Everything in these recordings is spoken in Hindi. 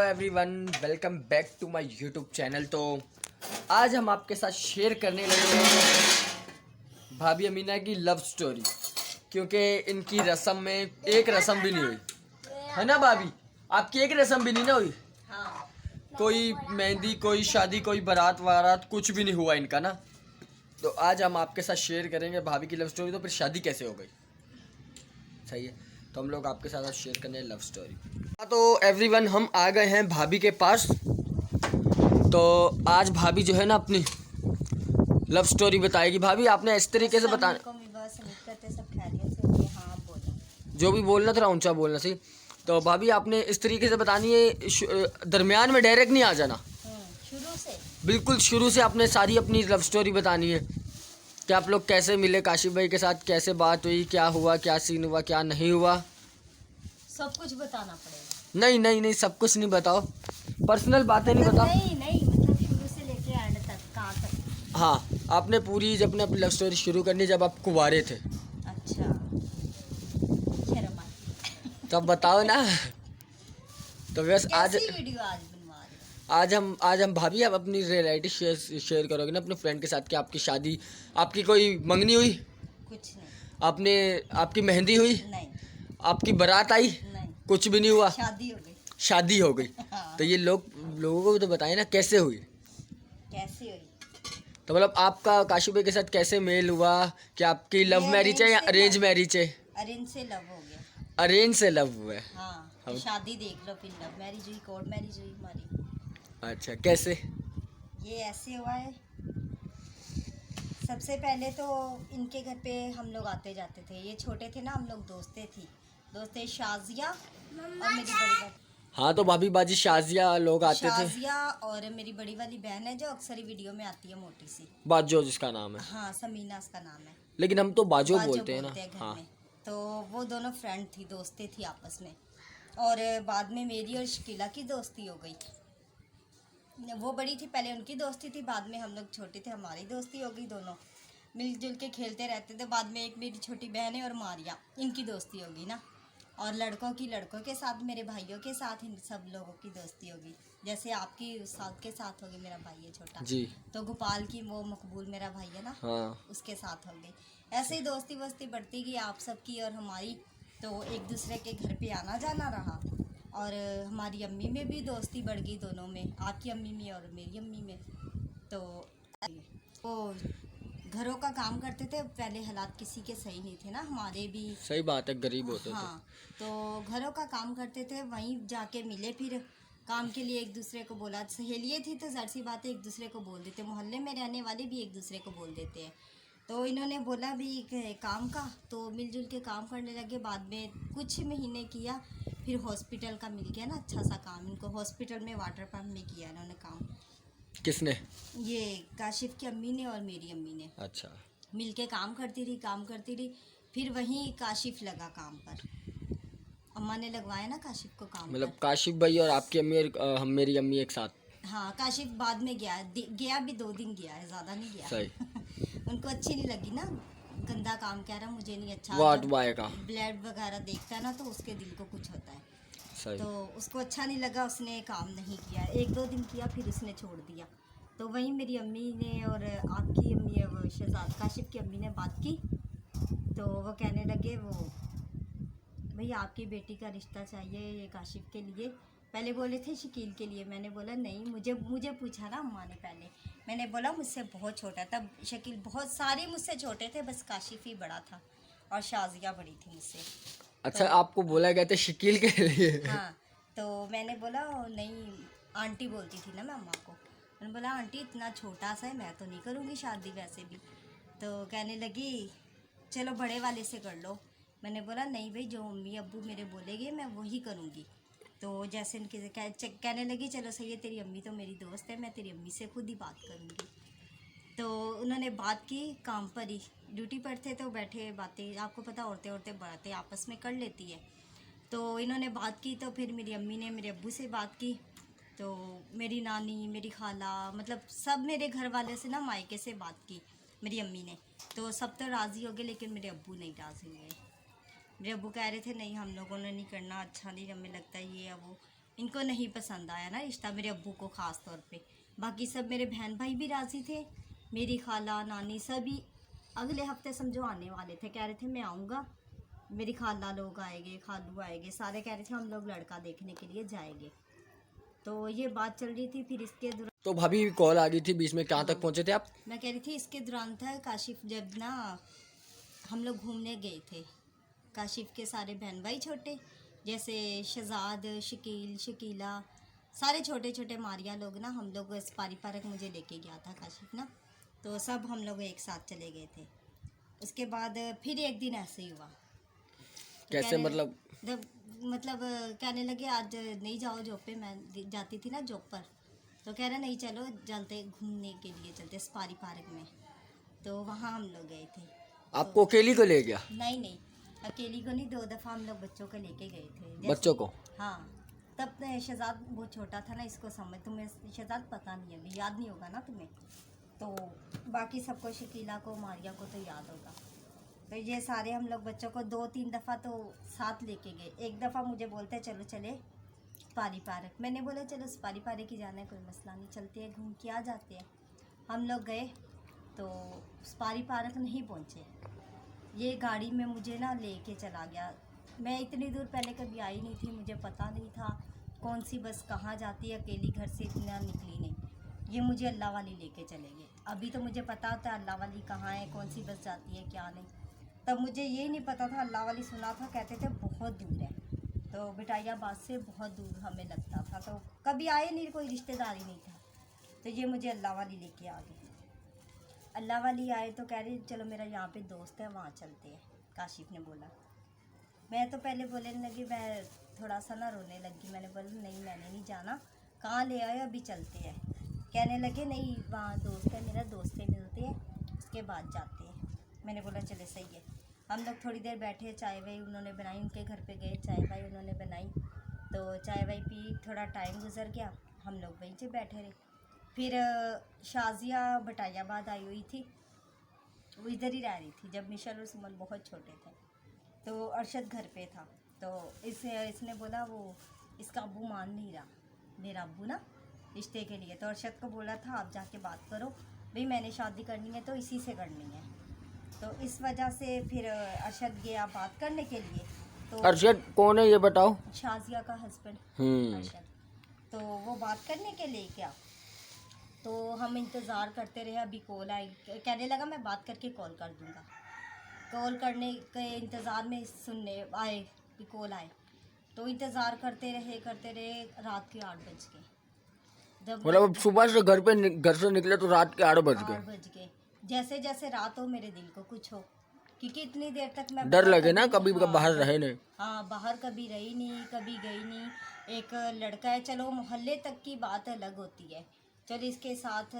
Everyone, welcome back to my YouTube channel. तो आज हम आपके साथ शेयर करने लगे हैं भाभी अमीना की लव स्टोरी, क्योंकि इनकी रस्म में एक रस्म भी नहीं हुई है ना भाभी? आपकी एक रस्म भी नहीं ना हुई? हाँ। कोई मेहंदी, कोई शादी, कोई बारात वारात कुछ भी नहीं हुआ इनका ना। तो आज हम आपके साथ शेयर करेंगे भाभी की लव स्टोरी। तो फिर शादी कैसे हो गई? सही है, तो हम लोग आपके साथ शेयर करने लव स्टोरी। तो एवरीवन, हम आ गए हैं भाभी के पास। तो आज भाभी जो है ना अपनी लव स्टोरी बताएगी। भाभी आपने इस तरीके से बताना, जो भी बोलना थोड़ा ऊंचा बोलना सही। तो भाभी आपने इस तरीके से बतानी है, दरमियान में डायरेक्ट नहीं आ जाना, शुरू से बिल्कुल शुरू से आपने सारी अपनी लव स्टोरी बतानी है कि आप लोग कैसे मिले काशिफ भाई के साथ, कैसे बात हुई, क्या हुआ, क्या सीन हुआ, क्या नहीं हुआ, सब कुछ बताना पड़ेगा। नहीं नहीं नहीं, सब कुछ नहीं बताओ, पर्सनल बातें नहीं बताओ। नहीं मतलब शुरू से लेके एंड तक, कहाँ तक? हाँ, आपने पूरी जब अपनी लव स्टोरी शुरू करनी जब आप कुंवारे थे। अच्छा, शर्म आती। तब बताओ ना। तो बस आज कैसी वीडियो आज बनवा रहे हो? आज हम भाभी आप अपनी रियलिटी शेयर करोगे ना अपने फ्रेंड के साथ कि आपकी शादी, आपकी कोई मंगनी हुई, कुछ नहीं। आपने आपकी मेहंदी हुई, नहीं आपकी बारात आई, नहीं, कुछ भी नहीं हुआ, शादी हो गई। शादी हो गई। हाँ। तो ये लोगों को तो बताए ना कैसे हुई। कैसी हुई? तो मतलब आपका काशिफ भाई के साथ कैसे मेल हुआ, कि आपकी लव ये मैरिज है या अरेंज मैरिज है? अरेंज से लव हो गया। अरेंज से लव हुआ है। हाँ, तो शादी देख लो, फिर लव मैरिज हुई, कोर्ट मैरिज हुई हमारी। अच्छा, कैसे? ये ऐसे हुआ है, सबसे पहले तो इनके घर पे हम लोग आते जाते थे। ये छोटे थे ना, हम लोग दोस्तें शाजिया और मेरी बड़ी हाँ, तो भाभी बाजी शाजिया लोग आते थे। शाजिया और मेरी बड़ी वाली बहन है जो अक्सर ही वीडियो में आती है, मोटी सी। बाजो जिसका नाम है। हाँ, समीना उसका नाम है। लेकिन हम तो बाजो बाजो बोलते हैं ना। घर हाँ। में। तो वो दोनों फ्रेंड थी, दोस्तें थी आपस में। और बाद में मेरी और शकीला की दोस्ती हो गई। वो बड़ी थी, पहले उनकी दोस्ती थी, बाद में हम लोग छोटे थे, हमारी दोस्ती हो गई। दोनों मिलजुल के खेलते रहते थे। बाद में एक मेरी छोटी बहन है और मारिया, इनकी दोस्ती होगी ना। और लड़कों के साथ, मेरे भाइयों के साथ, इन सब लोगों की दोस्ती होगी। जैसे आपकी साथ के साथ होगी, मेरा भाई है छोटा जी। तो गोपाल की वो मकबूल मेरा भाई है ना। हाँ। उसके साथ हो गई। ऐसे ही दोस्ती वोस्ती बढ़ती गई आप सबकी और हमारी। तो एक दूसरे के घर पे आना जाना रहा। और हमारी अम्मी में भी दोस्ती बढ़ गई, दोनों में, आपकी अम्मी में और मेरी अम्मी में। तो वो घरों का काम करते थे। पहले हालात किसी के सही नहीं थे ना, हमारे भी। सही बात है, गरीब होते थे। हाँ, तो घरों का काम करते थे, वहीं जाके मिले। फिर काम के लिए एक दूसरे को बोला, सहेलियाँ थी तो जाहिर सी बात है एक दूसरे को बोल देते, मोहल्ले में रहने वाले भी एक दूसरे को बोल देते हैं। तो इन्होंने बोला भी काम का, तो मिलजुल के काम करने लगे। बाद में कुछ महीने किया, फिर हॉस्पिटल का मिल गया ना अच्छा सा काम इनको। हॉस्पिटल में वाटर पंप में किया इन्होंने काम। किसने? ये काशिफ की अम्मी ने और मेरी अम्मी ने अच्छा। मिलके काम करती रही। फिर वहीं काशिफ लगा काम पर। अम्मा ने लगवाया ना काशिफ को काम मतलब पर। काशिफ भाई और आपकी अम्मी और हम मेरी अम्मी एक साथ? हाँ, काशिफ बाद में गया भी 2 दिन गया है, ज़्यादा नहीं गया। सही। उनको अच्छी नहीं लगी ना, गंदा काम कह रहा, मुझे नहीं अच्छा। वाट वाय का ब्लड वगैरह देखता है ना, तो उसके दिल को कुछ होता है। सही। तो उसको अच्छा नहीं लगा, उसने काम नहीं किया। 1-2 दिन किया, फिर उसने छोड़ दिया। तो वहीं मेरी अम्मी ने और आपकी अम्मी, वो शहजाद काशिफ की अम्मी ने बात की। तो वो कहने लगे, वो भाई आपकी बेटी का रिश्ता चाहिए ये काशिफ के लिए। पहले बोले थे शकील के लिए, मैंने बोला नहीं, मुझे पूछा ना अम्मा ने पहले। मैंने बोला मुझसे बहुत छोटा, तब शकील बहुत सारे मुझसे छोटे थे, बस काशिफ ही बड़ा था और शाजिया बड़ी थी मुझसे। अच्छा, आपको बोला गया था शकील के लिए? हाँ, तो मैंने बोला नहीं, आंटी बोलती थी ना मैं अम्मा को। मैंने बोला आंटी इतना छोटा सा है, मैं तो नहीं करूँगी शादी वैसे भी। तो कहने लगी चलो बड़े वाले से कर लो। मैंने बोला नहीं भाई, जो मम्मी अब्बू मेरे बोलेंगे मैं वही करूँगी। तो जैसे इनके कहने लगी चलो सही है, तेरी अम्मी तो मेरी दोस्त है, मैं तेरी अम्मी से खुद ही बात करूँगी। तो उन्होंने बात की, काम पर ही ड्यूटी पर थे, तो बैठे बातें, आपको पता औरतें बातें आपस में कर लेती है। तो इन्होंने बात की, तो फिर मेरी अम्मी ने मेरे अब्बू से बात की। तो मेरी नानी, मेरी खाला, मतलब सब मेरे घर वाले से ना, मायके से बात की मेरी अम्मी ने। तो सब तो राज़ी हो गए, लेकिन मेरे अब्बू नहीं राज़ी हुए। मेरे अब्बू कह रहे थे नहीं, हम लोगों ने नहीं करना, अच्छा नहीं, हमें लगता है ये है वो। इनको नहीं पसंद आया ना रिश्ता, मेरे अब्बू को ख़ास तौर पे। बाकी सब मेरे बहन भाई भी राज़ी थे, मेरी खाला नानी सभी अगले हफ्ते समझो आने वाले थे, कह रहे थे मैं आऊँगा, मेरी खाला लोग आएंगे, खालू आएंगे, सारे कह रहे थे हम लोग लड़का देखने के लिए जाएंगे। तो ये बात चल रही थी। फिर इसके दौरान तो भाभी कॉल आ गई थी बीच में, कहाँ तक पहुँचे थे आप? मैं कह रही थी इसके दौरान था काशिफ, जब ना हम लोग घूमने गए थे, काशिफ के सारे बहन भाई छोटे, जैसे शहजाद, शकील, शकीला, सारे छोटे छोटे मारिया लोग ना, हम लोग स्पारी पार्क मुझे लेके गया था काशिफ ना, तो सब हम लोग एक साथ चले गए थे। उसके बाद फिर एक दिन ऐसे ही हुआ। तो कैसे मतलब? मतलब कहने लगे आज नहीं जाओ जॉब पे, मैं जाती थी ना जॉब पर, तो कह रहे नहीं चलो चलते घूमने के लिए, चलते स्पारी पार्क में। तो वहाँ हम लोग गए थे। आपको अकेली को ले गया? नहीं नहीं, अकेली को नहीं, 2 दफ़ा हम लोग बच्चों को लेके गए थे। बच्चों को? हाँ, तब शहजाद बहुत छोटा था ना, इसको समझ, तुम्हें शहजाद पता नहीं है, अभी याद नहीं होगा ना तुम्हें, तो बाकी सबको, शकीला को, मारिया को तो याद होगा। तो ये सारे हम लोग बच्चों को 2-3 दफ़ा तो साथ लेके गए। एक दफ़ा मुझे बोलते चलो चले स्पारी पार्क, मैंने बोला चलो स्पारी पार्क ही जाना है, कोई मसला नहीं, चलते हैं घूम के आ जाते हैं। हम लोग गए तो स्पारी पार्क नहीं पहुँचे, ये गाड़ी में मुझे ना लेके चला गया। मैं इतनी दूर पहले कभी आई नहीं थी, मुझे पता नहीं था कौन सी बस कहाँ जाती है, अकेली घर से इतना निकली नहीं, ये मुझे अल्लाह वाली लेके चले गए। अभी तो मुझे पता होता है अल्लाह वाली कहाँ है, कौन सी बस जाती है, क्या नहीं, तब मुझे ये नहीं पता था। अल्लाह वाली सुना था, कहते थे बहुत दूर है, तो बिटाइयाबाद से बहुत दूर हमें लगता था, तो कभी आए नहीं, कोई रिश्तेदारी नहीं था, तो ये मुझे अल्लाह वाली लेके आ गई। अल्लाह वाली आए तो कह रही चलो मेरा यहाँ पे दोस्त है, वहाँ चलते हैं, काशिफ ने बोला। मैं तो पहले बोलने लगी, मैं थोड़ा सा ना रोने लगी, मैंने बोला नहीं मैंने नहीं जाना, कहाँ ले आए, अभी चलते हैं। कहने लगे नहीं वहाँ दोस्त है मेरा, दोस्त से मिलते हैं उसके बाद जाते हैं। मैंने बोला चले सही है। हम लोग थोड़ी देर बैठे, चाय वाई उन्होंने बनाई, उनके घर पे गए, चाय वाई उन्होंने बनाई, तो चाय वाई पी, थोड़ा टाइम गुजर गया, हम लोग वहीं से बैठे रहे। फिर शाजिया बटायाबाद आई हुई थी, वो इधर ही रह रही थी जब मिशल और सुमन बहुत छोटे थे, तो अरशद घर पे था, तो इसने बोला वो इसका अब्बू मान नहीं रहा, मेरा अब्बू ना रिश्ते के लिए, तो अरशद को बोला था आप जाके बात करो, भाई मैंने शादी करनी है तो इसी से करनी है। तो इस वजह से फिर अरशद गया बात करने के लिए। तो अरशद कौन है ये बताओ? शाजिया का हस्बैंड अरशद। तो वो बात करने के लिए क्या, तो हम इंतज़ार करते रहे, अभी कॉल आई, कहने लगा मैं बात करके कॉल कर दूँगा। कॉल करने के इंतज़ार में सुनने आए कि कॉल आए, तो इंतज़ार करते रहे, रात के 8 बज गए। जब मतलब सुबह से घर से निकले तो रात के 8 बज 8 गए। बज गए, जैसे जैसे रात हो मेरे दिल को कुछ हो, क्योंकि इतनी देर तक मैं डर लगे ना, कभी कभी बाहर रहे नहीं। हाँ, बाहर कभी रही नहीं, कभी गई नहीं। एक लड़का है, चलो मोहल्ले तक की बात अलग होती है, चलो इसके साथ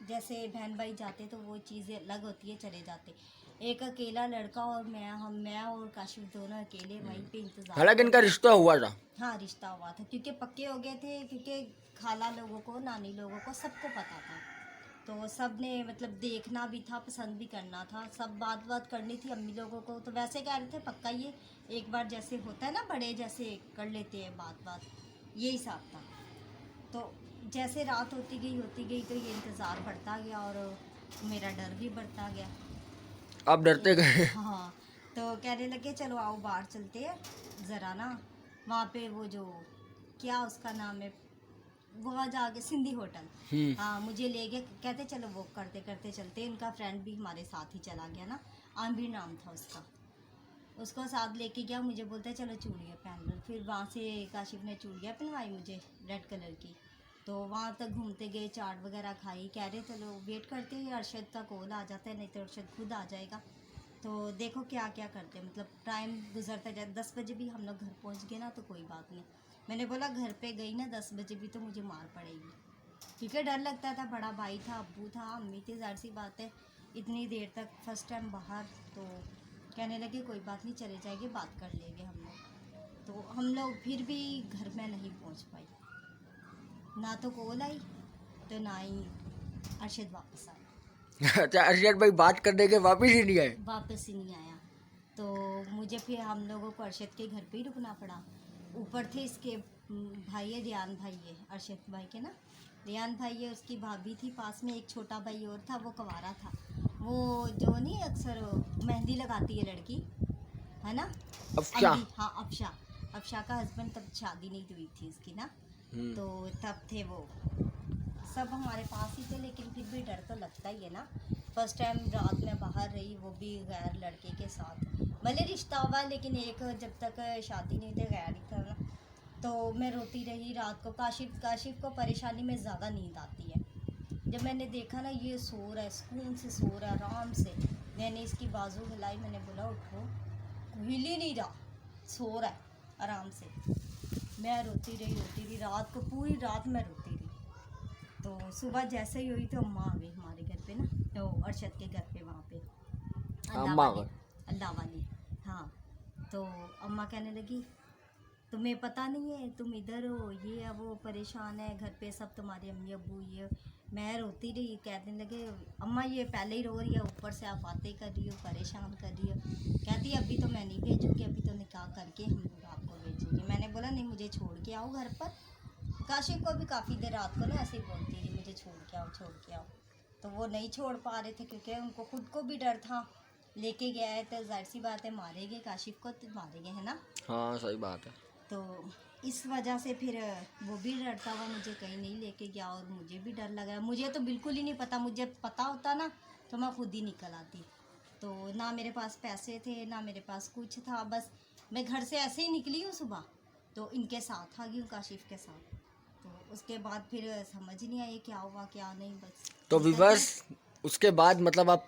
जैसे बहन भाई जाते तो वो चीज़ें अलग होती है, चले जाते। एक अकेला लड़का और मैं और काशिफ दोनों अकेले वहीं पे इंतजार। हालांकि इनका रिश्ता हुआ था। हाँ, रिश्ता हुआ था, क्योंकि पक्के हो गए थे, क्योंकि खाला लोगों को, नानी लोगों को, सबको पता था, तो सब ने मतलब देखना भी था, पसंद भी करना था, सब बात करनी थी अम्मी लोगों को, तो वैसे कह रहे थे पक्का ये एक बार जैसे होता है ना बड़े जैसे कर लेते हैं बात, ये हिसाब था। तो जैसे रात होती गई तो ये इंतज़ार बढ़ता गया और मेरा डर भी बढ़ता गया। आप डरते गए? हाँ, तो कहने लगे चलो आओ बाहर चलते हैं ज़रा ना, वहाँ पे वो जो क्या उसका नाम है, वहाँ जाके सिंधी होटल, हाँ मुझे ले गए, कहते चलो वॉक करते करते चलते। उनका फ्रेंड भी हमारे साथ ही चला गया ना, आमिर नाम था उसका, उसको साथ लेके गया, मुझे बोलता है चलो चूड़ियाँ पहन लो। फिर वहाँ से काशिफ ने चूड़ियाँ पहनवाई मुझे रेड कलर की, तो वहाँ तक घूमते गए, चाट वगैरह खाई, कह रहे चलो वेट करते हैं अरशद का कॉल आ जाता है, नहीं तो अरशद खुद आ जाएगा, तो देखो क्या क्या करते हैं, मतलब टाइम गुजरता जाए। 10 बजे भी हम लोग घर पहुँच गए ना तो कोई बात नहीं, मैंने बोला घर पे गई ना 10 बजे भी तो मुझे मार पड़ेगी, क्योंकि डर लगता था, बड़ा भाई था, अब्बू था, अम्मी थी, ज़ाहिर सी बात है इतनी देर तक फर्स्ट टाइम बाहर। तो कहने लगे कोई बात नहीं चले जाएंगे, बात कर लेंगे हम लोग। तो हम लोग फिर भी घर में नहीं पहुंच पाई, ना तो कॉल आई तो ना ही अरशद वापस आया। अच्छा, अरशद भाई बात करने के वापस ही नहीं आए? वापस ही नहीं आया, तो मुझे फिर हम लोगों को अरशद के घर पे ही रुकना पड़ा। ऊपर थे इसके भाई है, रियान भाई है, अरशद भाई के ना, रियान भाई है, उसकी भाभी थी पास में, एक छोटा भाई और था, वो कंवारा था। वो जो नहीं अक्सर मेहंदी लगाती है लड़की, है ना, अफशा। हाँ अफशा, अफशा का हस्बैंड, तब शादी नहीं हुई थी इसकी ना, तो तब थे वो सब हमारे पास ही थे, लेकिन फिर भी डर तो लगता ही है ना। फर्स्ट टाइम रात में बाहर रही, वो भी गैर लड़के के साथ, भले रिश्ता हुआ लेकिन एक जब तक शादी नहीं थी गैर ही था ना। तो मैं रोती रही रात को। काशिफ को परेशानी में ज़्यादा नींद आती है। जब मैंने देखा ना ये सो रहा है, सुकून से सो रहा है आराम से, मैंने इसकी बाजू हिलाई, मैंने बोला उठो, हिल ही नहीं रहा, सो रहा है आराम से। मैं रोती रही रात को, पूरी रात मैं रोती रही। तो सुबह जैसे ही हुई तो अम्मा आ गई हमारे घर पे ना, तो अरशद के घर पे, वहाँ पे अल्लाह वाली, हाँ। तो अम्मा कहने लगी तुम्हें पता नहीं है, तुम इधर हो, ये है वो, परेशान है घर पे सब तुम्हारे अम्मी अब्बू ये। मैं रोती रही, कहने लगे अम्मा ये पहले ही रो रही है, ऊपर से आप बातें कर रही हो, परेशान कर रही हो। कहती अभी तो मैं नहीं भेजूँगी, अभी तो निकाह करके हम लोग आपको भेजेंगे। मैंने बोला नहीं, मुझे छोड़ के आओ घर पर। काशिफ को भी काफ़ी देर रात को ना ऐसे ही बोलती रही, मुझे छोड़ के आओ, छोड़ के आओ। तो वो नहीं छोड़ पा रहे थे, क्योंकि उनको खुद को भी डर था, लेके गया है तो जाहिर सी बात है मारेंगे, काशिफ को तो मारेंगे, है ना। हाँ सही बात है। तो इस वजह से फिर वो भी डरता हुआ मुझे कहीं नहीं लेके गया, और मुझे भी डर लगा। मुझे तो बिल्कुल ही नहीं पता, मुझे पता होता ना तो मैं खुद ही निकल आती। तो ना मेरे पास पैसे थे, ना मेरे पास कुछ था, बस मैं घर से ऐसे ही निकली हूँ सुबह, तो इनके साथ आ गई हूँ, काशिफ के साथ। तो उसके बाद फिर समझ नहीं आई क्या हुआ क्या नहीं, बस। तो विवर्स उसके बाद मतलब आप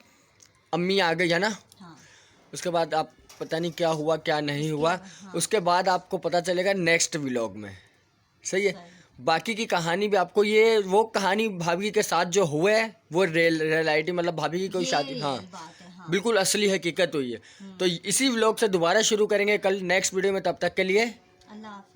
अम्मी आ गई है ना, हाँ, उसके बाद आप पता नहीं क्या हुआ क्या नहीं हुआ, हाँ। उसके बाद आपको पता चलेगा नेक्स्ट व्लॉग में। सही है। सही। बाकी की कहानी भी आपको, ये वो कहानी भाभी के साथ जो हुए है वो रियलिटी, मतलब भाभी की कोई ये शादी, हाँ रियल बात है, हाँ। बिल्कुल असली हकीकत हुई है। तो इसी व्लॉग से दोबारा शुरू करेंगे कल नेक्स्ट वीडियो में, तब तक के लिए अल्लाह हाफ़िज़।